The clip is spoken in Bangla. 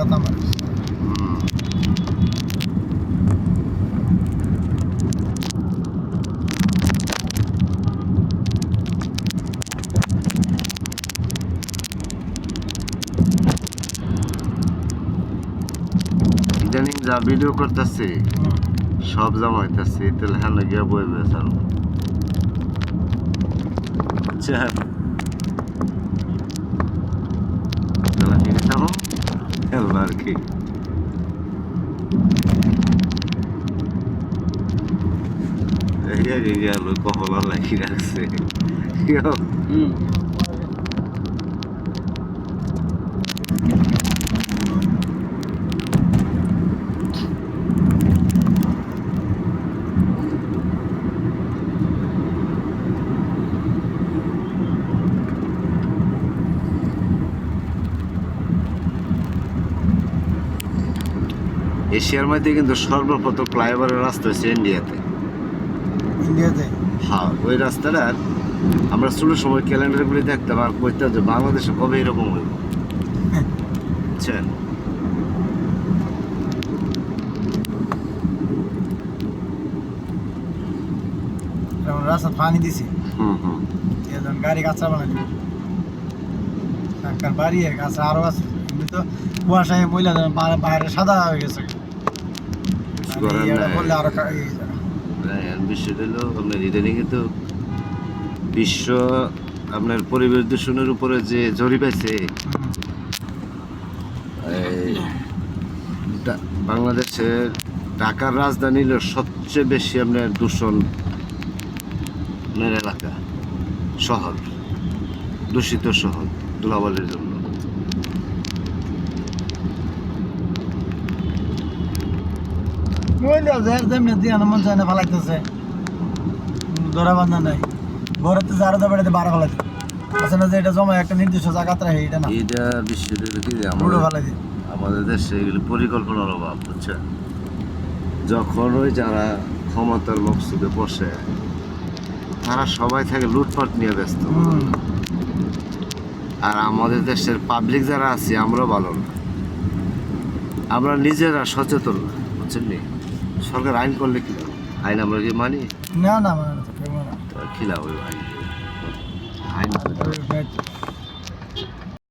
কথা আমার ইদানিং যা ভিডিও করতেছি সব জমা হইতেছে তাহলে হ্যাঁ গিয়া বই বেসার আর কি গেল কহলা লাগি রাখছে এশিয়ার মধ্যে কিন্তু সর্বপ্রথম ফ্লাইওভারের রাস্তা হচ্ছে ইন্ডিয়াতে। হ্যাঁ, ওই রাস্তাটার আমরা ছোটোর সময় ক্যালেন্ডারগুলি দেখতাম আর কইতাম যে বাংলাদেশে কবে এরকম হইব, বুঝছেন? রাস্তা পানি দিছি গাড়ি কাঁচা বানাই বাড়ি গাছ আরো আছে এমনি তো কুয়াশায় মহিলা বাইরে সাদা হয়ে গেছে আরো বিষয়টা হলো আপনার ইদানিং কিন্তু বিশ্ব আপনার পরিবেশ দূষণের উপরে যে জরিপ আছে বাংলাদেশের ঢাকার রাজধানী হলো সবচেয়ে বেশি আপনার দূষণ এলাকা, শহর, দূষিত শহর ধুলাবালির জন্য। মন চায় না ফালাইতেছে ধরা বান্ধা নাই ঘরেতে যারা তো বেড়াতে বাড়া ফেলাইতে আছে না যে এটা জমা একটা নির্দিষ্ট জায়গাতে রাখে এটা না এটা বিষয়টা কি যে আমাদের দেশে এগুলো পরিকল্পনার অভাব, বুঝছেন? যখন ওই যারা ক্ষমতার মকসুদে বসে তারা সবাই থাকে লুটপাট নিয়ে ব্যস্ত, আর আমাদের দেশের পাবলিক যারা আছে আমরাও ভালো না, আমরা নিজেরা সচেতন না, বুঝছেন? সরকার আইন করলে কি আইন আমরা কি মানি না খিলা ওই আইন